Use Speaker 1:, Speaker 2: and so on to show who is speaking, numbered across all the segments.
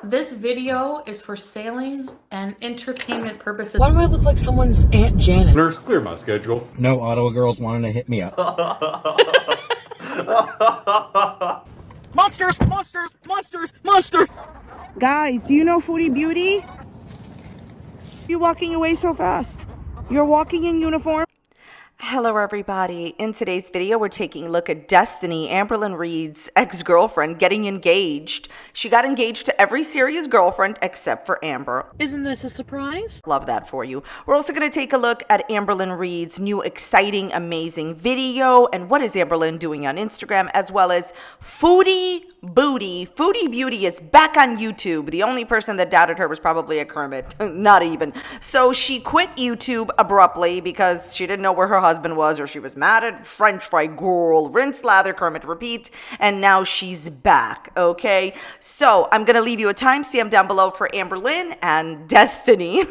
Speaker 1: This video is for sailing and entertainment purposes.
Speaker 2: Why do I look like someone's Aunt Janet?
Speaker 3: Nurse, clear my schedule.
Speaker 4: No Ottawa girls wanting to hit me up.
Speaker 2: Monsters! Monsters! Monsters! Monsters!
Speaker 5: Guys, do you know Foodie Beauty? You're walking away so fast. You're walking in uniform.
Speaker 6: Hello everybody. In today's video, we're taking a look at Destiny, Amberlynn Reid's ex-girlfriend, getting engaged. She got engaged to every serious girlfriend except for Amber.
Speaker 2: Isn't this a surprise?
Speaker 6: Love that for you. We're also going to take a look at Amberlynn Reid's new exciting, amazing video and what is Amberlynn doing on Instagram, as well as Foodie Beauty. Foodie Beauty is back on YouTube. The only person that doubted her was probably a Kermit. Not even. So she quit YouTube abruptly because she didn't know where her husband was, or she was mad at French fry girl, rinse, lather, Kermit, repeat, and now she's back. Okay, so I'm gonna leave you a timestamp down below for Amberlynn and Destiny.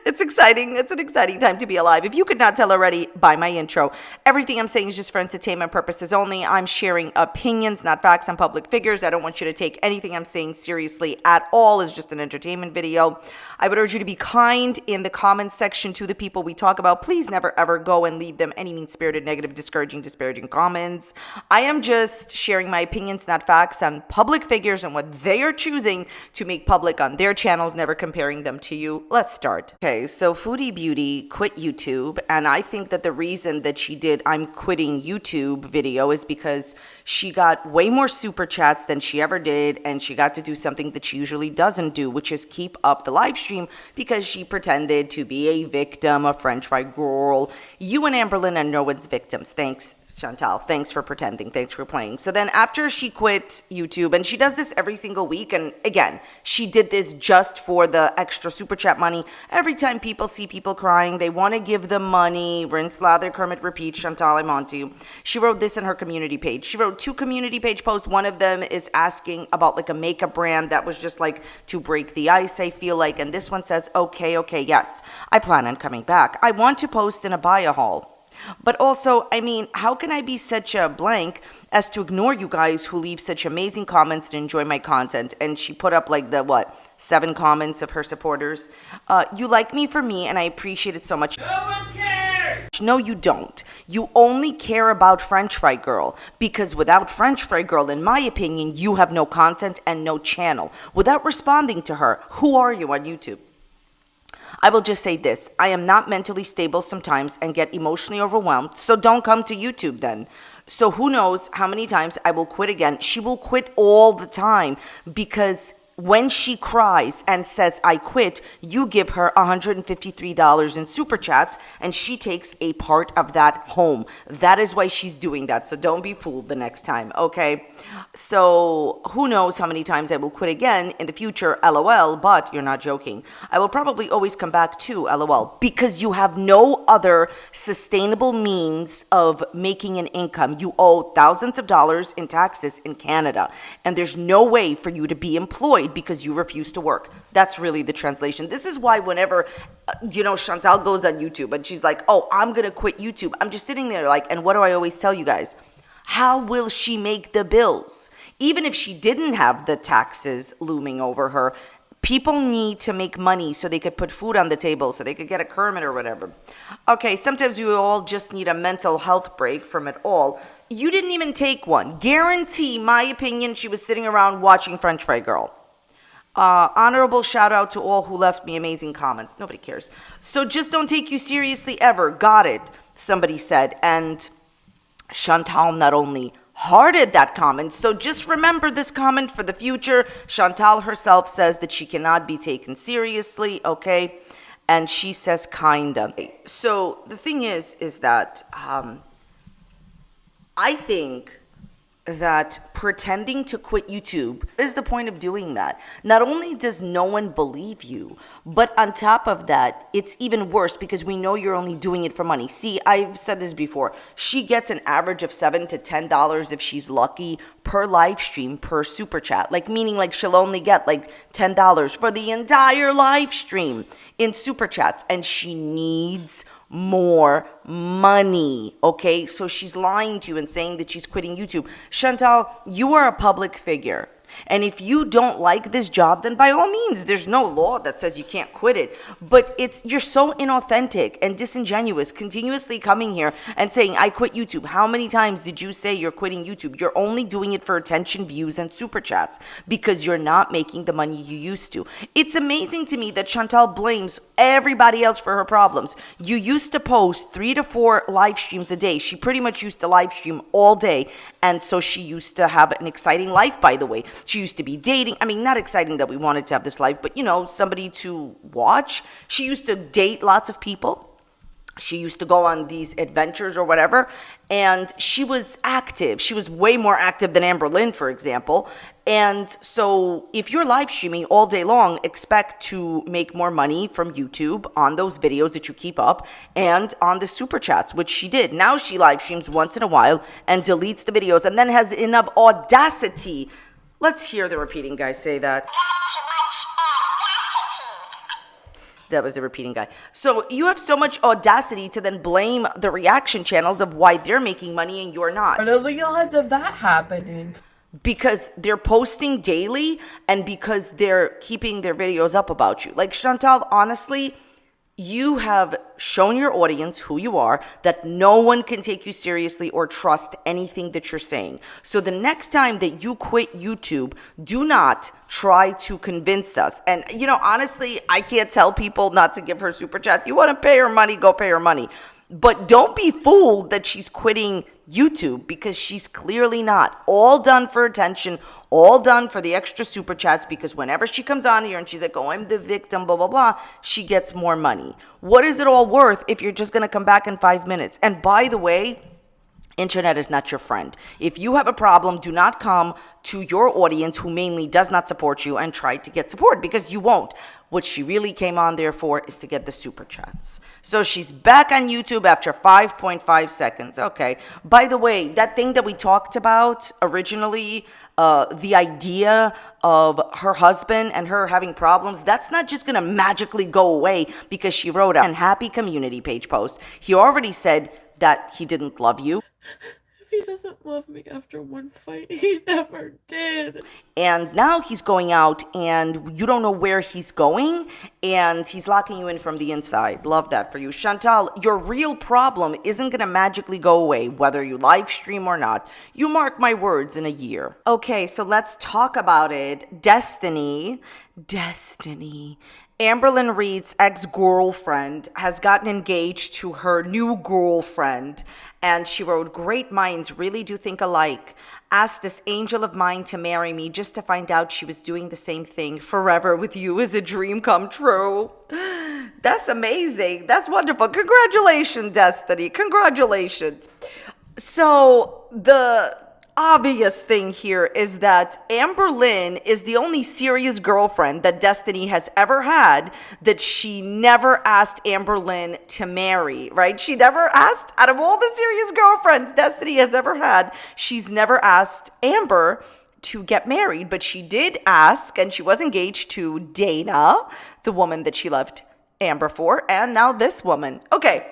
Speaker 6: It's exciting. It's an exciting time to be alive. If you could not tell already by my intro, everything I'm saying is just for entertainment purposes only. I'm sharing opinions, not facts, on public figures. I don't want you to take anything I'm saying seriously at all. It's just an entertainment video. I would urge you to be kind in the comments section to the people we talk about. Please never ever go and leave them any mean-spirited, negative, disparaging comments. I am just sharing my opinions, not facts, on public figures and what they are choosing to make public on their channels, never comparing them to you. Let's start. Okay, so Foodie Beauty quit YouTube, and I think that the reason that she did I'm quitting YouTube video is because she got way more super chats than she ever did, and she got to do something that she usually doesn't do, which is keep up the live stream, because she pretended to be a victim, a French fry girl. You and Amberlynn are no one's victims. Thanks, Chantal. Thanks for pretending. Thanks for playing. So then after she quit YouTube, and she does this every single week, and again, she did this just for the extra super chat money. Every time people see people crying, they want to give them money. Rinse, lather, Kermit, repeat. Chantal, I'm on to you. She wrote this in her community page. She wrote 2 community page posts. One of them is asking about like a makeup brand that was just like to break the ice, I feel like. And this one says, okay, yes, I plan on coming back. I want to post in a buy-a haul. But also, I mean, how can I be such a blank as to ignore you guys who leave such amazing comments and enjoy my content? And she put up like the, 7 comments of her supporters. You like me for me, and I appreciate it so much. No one cares! No, you don't. You only care about French Fry Girl, because without French Fry Girl, in my opinion, you have no content and no channel. Without responding to her, who are you on YouTube? I will just say this. I am not mentally stable sometimes and get emotionally overwhelmed, so don't come to YouTube then. So who knows how many times I will quit again. She will quit all the time, because when she cries and says, I quit, you give her $153 in super chats, and she takes a part of that home. That is why she's doing that. So don't be fooled the next time, okay? So who knows how many times I will quit again in the future, LOL, but you're not joking. I will probably always come back too, LOL, because you have no other sustainable means of making an income. You owe thousands of dollars in taxes in Canada, and there's no way for you to be employed because you refuse to work. That's really the translation. This is why whenever, Chantal goes on YouTube and she's like, oh, I'm going to quit YouTube. I'm just sitting there like, and what do I always tell you guys? How will she make the bills? Even if she didn't have the taxes looming over her, people need to make money so they could put food on the table, so they could get a Kermit or whatever. Okay, sometimes we all just need a mental health break from it all. You didn't even take one. Guarantee, my opinion, she was sitting around watching French Fry Girl. Honorable shout out to all who left me amazing comments. Nobody cares. So just don't take you seriously ever. Got it, somebody said. And Chantal not only hearted that comment, so just remember this comment for the future. Chantal herself says that she cannot be taken seriously, okay? And she says kinda. So the thing is that I think that pretending to quit YouTube, what is the point of doing that? Not only does no one believe you, but on top of that, it's even worse because we know you're only doing it for money. See, I've said this before. She gets an average of $7 to $10 if she's lucky per live stream, per super chat. Meaning she'll only get $10 for the entire live stream in super chats, and she needs more money, okay? So she's lying to you and saying that she's quitting YouTube. Chantal, you are a public figure. And if you don't like this job, then by all means, there's no law that says you can't quit it. But you're so inauthentic and disingenuous, continuously coming here and saying, I quit YouTube. How many times did you say you're quitting YouTube? You're only doing it for attention, views, and super chats because you're not making the money you used to. It's amazing to me that Chantal blames everybody else for her problems. You used to post 3 to 4 live streams a day. She pretty much used to live stream all day. And so she used to have an exciting life, by the way. She used to be dating. I mean, not exciting that we wanted to have this life, but, somebody to watch. She used to date lots of people. She used to go on these adventures or whatever. And she was active. She was way more active than Amberlynn, for example. And so if you're live streaming all day long, expect to make more money from YouTube on those videos that you keep up and on the super chats, which she did. Now she live streams once in a while and deletes the videos and then has enough audacity. Let's hear the repeating guy say that. That was the repeating guy. So you have so much audacity to then blame the reaction channels of why they're making money and you're not.
Speaker 1: What are the odds of that happening?
Speaker 6: Because they're posting daily and because they're keeping their videos up about you. Like Chantal, honestly, you have shown your audience who you are, that no one can take you seriously or trust anything that you're saying. So the next time that you quit YouTube, do not try to convince us. And, honestly, I can't tell people not to give her super chat. You want to pay her money, go pay her money. But don't be fooled that she's quitting YouTube, because she's clearly not. All done for attention, all done for the extra super chats, because whenever she comes on here and she's like, oh, I'm the victim, blah, blah, blah, she gets more money. What is it all worth if you're just going to come back in 5 minutes? And by the way, internet is not your friend. If you have a problem, do not come to your audience who mainly does not support you and try to get support, because you won't. What she really came on there for is to get the super chats. So she's back on YouTube after 5.5 seconds. Okay. By the way, that thing that we talked about originally, the idea of her husband and her having problems, that's not just going to magically go away because she wrote a happy community page post. He already said that he didn't love you.
Speaker 1: If he doesn't love me after one fight, he never did.
Speaker 6: And now he's going out and you don't know where he's going and he's locking you in from the inside. Love that for you. Chantal, your real problem isn't going to magically go away, whether you live stream or not. You mark my words, in a year. Okay, so let's talk about it. Destiny. Amberlynn Reid's ex-girlfriend has gotten engaged to her new girlfriend, and she wrote, great minds really do think alike. Asked this angel of mine to marry me just to find out she was doing the same thing. Forever with you is a dream come true. That's amazing. That's wonderful. Congratulations, Destiny. Congratulations. So the obvious thing here is that Amberlynn is the only serious girlfriend that Destiny has ever had that she never asked Amberlynn to marry, right? She never asked, out of all the serious girlfriends Destiny has ever had, she's never asked Amber to get married, but she did ask, and she was engaged to Dana, the woman that she left Amber for, and now this woman. Okay.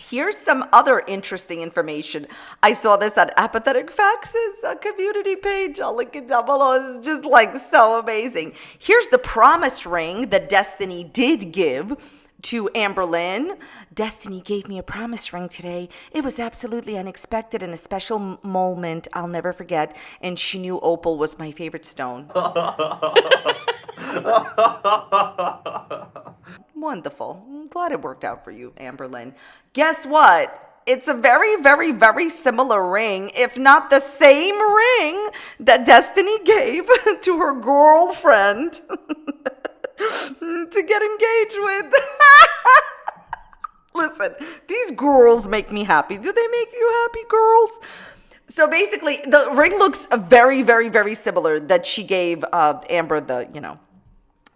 Speaker 6: Here's some other interesting information. I saw this on Apathetic Faxes, a community page. I'll link it down below. It's just like so amazing. Here's the promise ring that Destiny did give to Amberlynn. Destiny gave me a promise ring today. It was absolutely unexpected and a special moment I'll never forget. And she knew opal was my favorite stone. Wonderful. I'm glad it worked out for you, Amberlynn. Guess what? It's a very, very, very similar ring, if not the same ring that Destiny gave to her girlfriend to get engaged with. Listen, these girls make me happy. Do they make you happy, girls? So basically, the ring looks very, very, very similar that she gave Amber,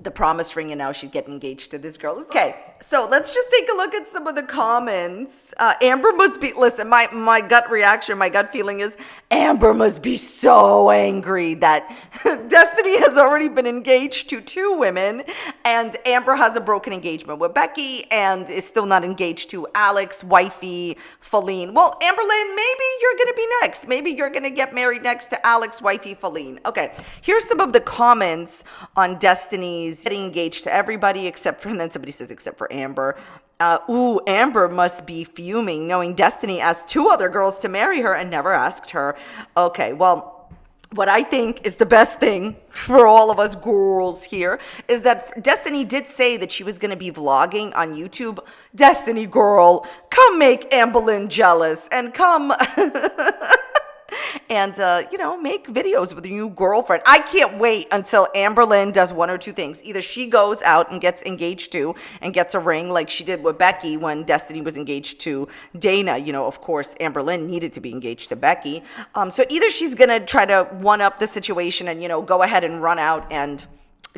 Speaker 6: the promise ring, and now she's getting engaged to this girl. Okay, so let's just take a look at some of the comments. Amber must be, listen, my gut reaction, my gut feeling is Amber must be so angry that Destiny has already been engaged to 2 women, and Amber has a broken engagement with Becky and is still not engaged to Alex, wifey, Feline. Well, Amberlynn, maybe you're going to be next. Maybe you're going to get married next to Alex, wifey, Feline. Okay, here's some of the comments on Destiny's getting engaged to everybody except for, and then somebody says except for Amber. Amber must be fuming knowing Destiny asked 2 other girls to marry her and never asked her. Okay, well, what I think is the best thing for all of us girls here is that Destiny did say that she was going to be vlogging on YouTube. Destiny girl, come make Amberlynn jealous and come and, make videos with your new girlfriend. I can't wait until Amberlynn does one or 2 things. Either she goes out and gets engaged to and gets a ring like she did with Becky when Destiny was engaged to Dana. Of course, Amberlynn needed to be engaged to Becky. So either she's going to try to one-up the situation and, go ahead and run out and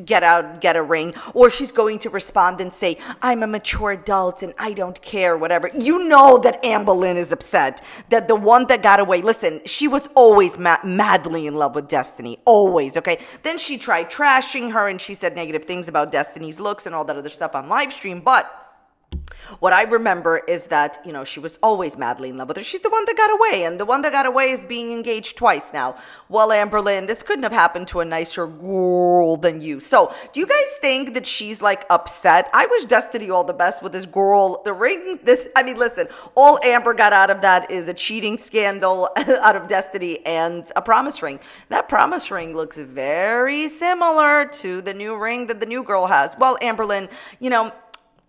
Speaker 6: get a ring, or she's going to respond and say, I'm a mature adult and I don't care, whatever. You know that Amberlynn is upset that the one that got away, listen, she was always madly in love with Destiny, always, okay? Then she tried trashing her and she said negative things about Destiny's looks and all that other stuff on live stream, but what I remember is that, she was always madly in love with her. She's the one that got away, and the one that got away is being engaged twice now. Well, Amberlynn, this couldn't have happened to a nicer girl than you. So, do you guys think that she's, upset? I wish Destiny all the best with this girl. The ring, listen, all Amber got out of that is a cheating scandal out of Destiny and a promise ring. That promise ring looks very similar to the new ring that the new girl has. Well, Amberlynn,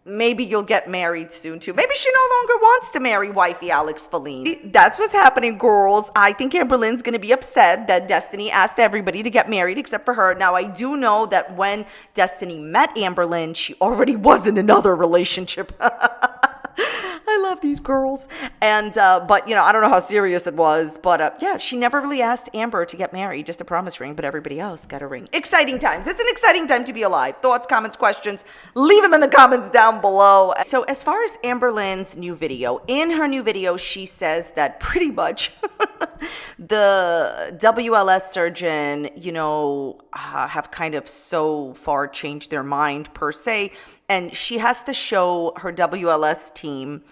Speaker 6: maybe you'll get married soon too. Maybe she no longer wants to marry wifey Alex Feline. That's what's happening, girls. I think Amberlynn's going to be upset that Destiny asked everybody to get married except for her. Now, I do know that when Destiny met Amberlynn, she already was in another relationship. I love these girls. And, but, I don't know how serious it was. But, she never really asked Amber to get married, just a promise ring, but everybody else got a ring. Exciting times. It's an exciting time to be alive. Thoughts, comments, questions, leave them in the comments down below. So, as far as Amberlynn's new video, in her new video, she says that pretty much the WLS surgeon, have kind of so far changed their mind, per se. And she has to show her WLS team,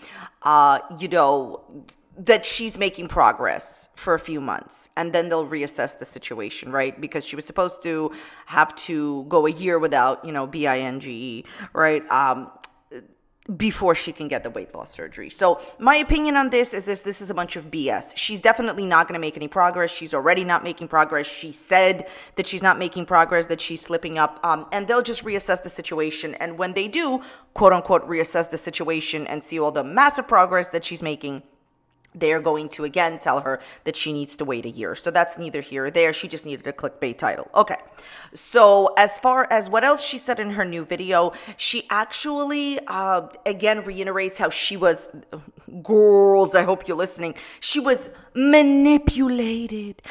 Speaker 6: that she's making progress for a few months. And then they'll reassess the situation, right? Because she was supposed to have to go a year without, BINGE, right? Before she can get the weight loss surgery. So my opinion on this is this is a bunch of BS. She's definitely not going to make any progress. She's already not making progress. She said that she's not making progress, that she's slipping up, and they'll just reassess the situation. And when they do, quote unquote, reassess the situation and see all the massive progress that she's making, they're going to again tell her that she needs to wait a year. So that's neither here or there. She just needed a clickbait title. Okay. So as far as what else she said in her new video, she actually, again, reiterates how she was, girls, I hope you're listening. She was manipulated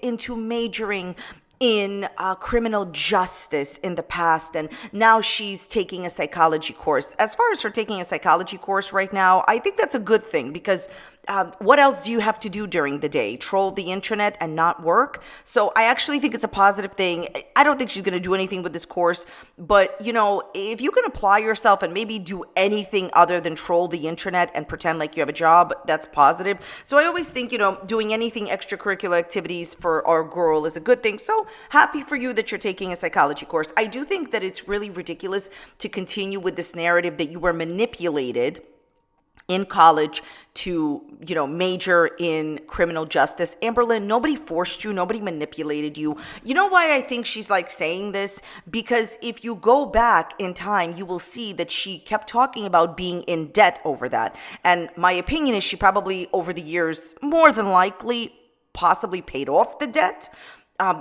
Speaker 6: into majoring in criminal justice in the past, and now she's taking a psychology course. As far as her taking a psychology course right now, I think that's a good thing, because what else do you have to do during the day? Troll the internet and not work? So I actually think it's a positive thing. I don't think she's going to do anything with this course, but if you can apply yourself and maybe do anything other than troll the internet and pretend like you have a job, that's positive. So I always think, doing anything extracurricular activities for our girl is a good thing. So happy for you that you're taking a psychology course. I do think that it's really ridiculous to continue with this narrative that you were manipulated in college to, major in criminal justice. Amberlynn, nobody forced you. Nobody manipulated you. You know why I think she's saying this? Because if you go back in time, you will see that she kept talking about being in debt over that. And my opinion is she probably, over the years, more than likely, possibly paid off the debt.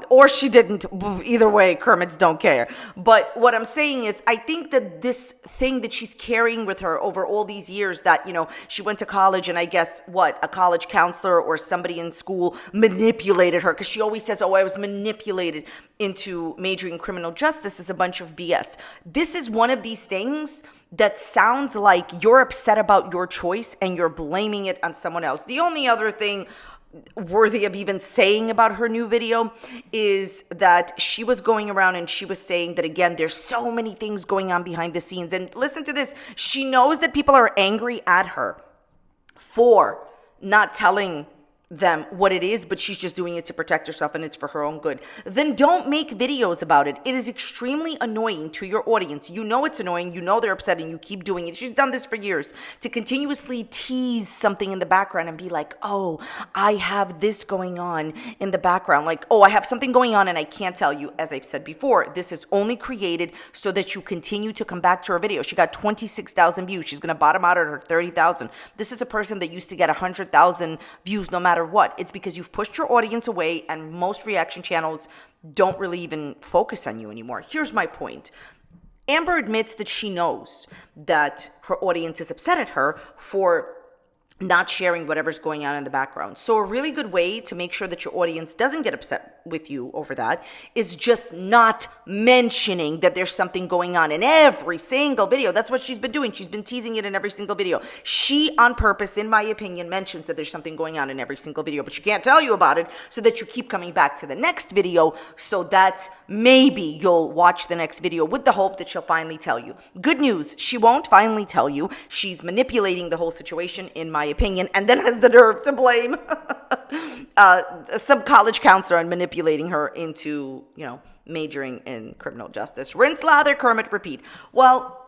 Speaker 6: Or she didn't. Either way, Kermits don't care. But what I'm saying is, I think that this thing that she's carrying with her over all these years, that, you know, she went to college and I guess a college counselor or somebody in school manipulated her, because she always says, oh, I was manipulated into majoring in criminal justice, is a bunch of BS. This is one of these things that sounds like you're upset about your choice and you're blaming it on someone else. The only other thing worthy of even saying about her new video is that she was going around and she was saying that, again, there's so many things going on behind the scenes. And listen to this. She knows that people are angry at her for not telling them what it is, but she's just doing it to protect herself and it's for her own good. Then don't make videos about it. It is extremely annoying to your audience. You know it's annoying. You know they're upset and you keep doing it. She's done this for years, to continuously tease something in the background and be like, oh, I have this going on in the background. Like, oh, I have something going on and I can't tell you. As I've said before, this is only created so that you continue to come back to her video. She got 26,000 views. She's going to bottom out at her 30,000. This is a person that used to get 100,000 views no matter what. It's because you've pushed your audience away and most reaction channels don't really even focus on you anymore. Here's my point. Amber admits that she knows that her audience is upset at her for not sharing whatever's going on in the background. So a really good way to make sure that your audience doesn't get upset with you over that is just not mentioning that there's something going on in every single video. That's what she's been doing. She's been teasing it in every single video. She, on purpose, in my opinion, mentions that there's something going on in every single video, but she can't tell you about it so that you keep coming back to the next video so that maybe you'll watch the next video with the hope that she'll finally tell you. Good news, she won't finally tell you. She's manipulating the whole situation, in my opinion, and then has the nerve to blame some college counselor on manipulating her into, majoring in criminal justice. Rinse, lather, Kermit, repeat. Well,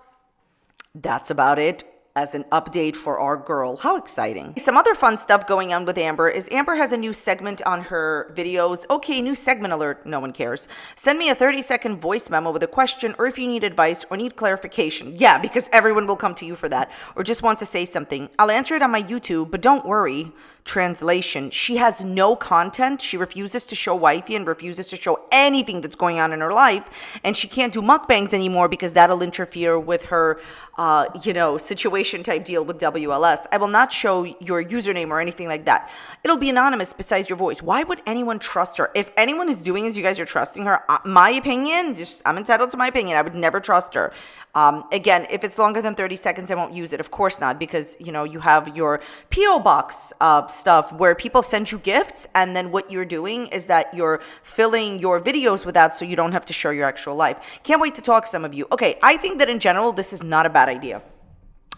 Speaker 6: that's about it as an update for our girl. How exciting. Some other fun stuff going on with Amber is Amber has a new segment on her videos. Okay, new segment alert. No one cares. Send me a 30-second voice memo with a question, or if you need advice or need clarification. Yeah, because everyone will come to you for that, or just want to say something. I'll answer it on my YouTube, but don't worry. Translation: she has no content. She refuses to show wifey and refuses to show anything that's going on in her life, and she can't do mukbangs anymore because that'll interfere with her situation type deal with WLS. I will not show your username or anything like that. It'll be anonymous besides your voice. Why would anyone trust her? If anyone is doing this, you guys are trusting her. My opinion, I'm entitled to my opinion. I would never trust her. Again, if it's longer than 30 seconds, I won't use it. Of course not, because, you have your P.O. box stuff where people send you gifts, and then what you're doing is that you're filling your videos with that so you don't have to show your actual life. Can't wait to talk to some of you. Okay, I think that in general, this is not a bad idea.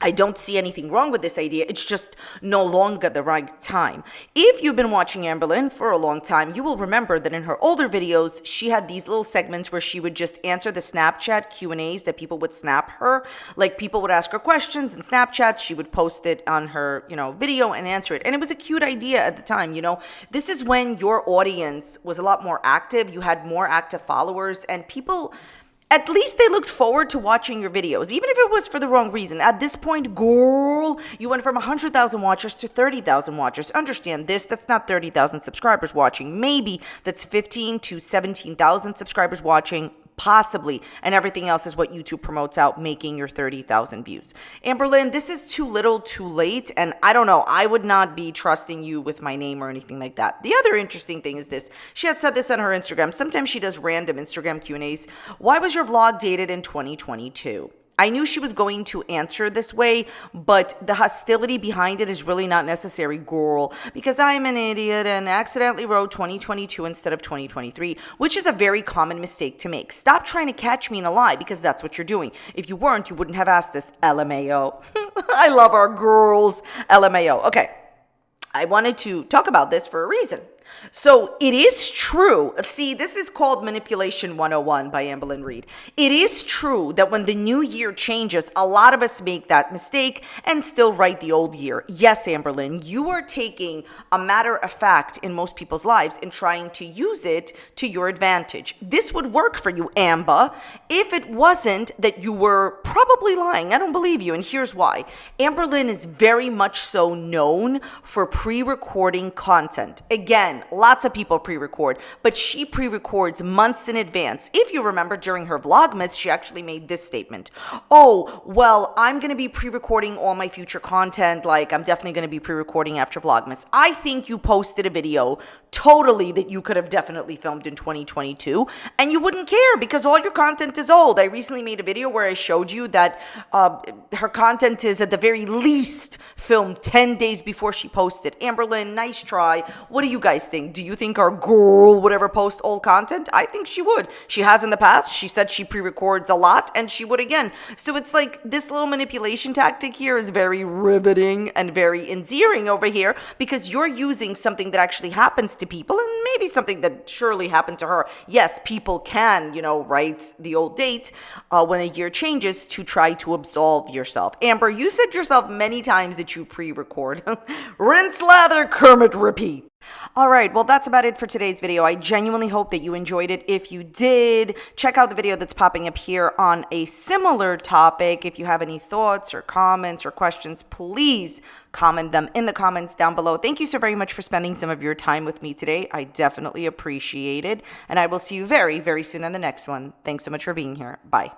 Speaker 6: I don't see anything wrong with this idea. It's just no longer the right time. If you've been watching Amberlynn for a long time, you will remember that in her older videos, she had these little segments where she would just answer the Snapchat Q&As that people would snap her. Like, people would ask her questions in Snapchats. She would post it on her, video and answer it. And it was a cute idea at the time, This is when your audience was a lot more active. You had more active followers, and people, at least they looked forward to watching your videos, even if it was for the wrong reason. At this point, girl, you went from 100,000 watchers to 30,000 watchers. Understand this, that's not 30,000 subscribers watching. Maybe that's 15 to 17,000 subscribers watching, possibly, and everything else is what YouTube promotes out, making your 30,000 views. Amberlynn, this is too little too late, and I don't know, I would not be trusting you with my name or anything like that. The other interesting thing is this. She had said this on her Instagram. Sometimes she does random Instagram Q&As. Why was your vlog dated in 2022? I knew she was going to answer this way, but the hostility behind it is really not necessary, girl, because I'm an idiot and accidentally wrote 2022 instead of 2023, which is a very common mistake to make. Stop trying to catch me in a lie, because that's what you're doing. If you weren't, you wouldn't have asked this. LMAO. I love our girls. LMAO. Okay. I wanted to talk about this for a reason. So it is true. See, this is called Manipulation 101 by Amberlynn Reid. It is true that when the new year changes, a lot of us make that mistake and still write the old year. Yes, Amberlynn, you are taking a matter of fact in most people's lives and trying to use it to your advantage. This would work for you, Amber, if it wasn't that you were probably lying. I don't believe you, and here's why. Amberlynn is very much so known for pre-recording content. Again, Again, lots of people pre-record, but she pre-records months in advance. If you remember, during her Vlogmas, she actually made this statement. Oh, well, I'm going to be pre-recording all my future content. Like, I'm definitely going to be pre-recording after Vlogmas. I think you posted a video totally that you could have definitely filmed in 2022, and you wouldn't care because all your content is old. I recently made a video where I showed you that her content is at the very least filmed 10 days before she posted. Amberlynn, nice try. What do you guys think? Do you think our girl would ever post old content? I think she would. She has in the past. She said she pre-records a lot, and she would again. So it's like this little manipulation tactic here is very riveting and very endearing over here because you're using something that actually happens to people and maybe something that surely happened to her. Yes, people can, write the old date when a year changes to try to absolve yourself. Amber, you said yourself many times that you pre-record. Rinse, lather, Kermit, repeat. All right, well, that's about it for today's video. I genuinely hope that you enjoyed it. If you did, check out the video that's popping up here on a similar topic. If you have any thoughts or comments or questions, please comment them in the comments down below. Thank you so very much for spending some of your time with me today. I definitely appreciate it. And I will see you very, very soon on the next one. Thanks so much for being here. Bye.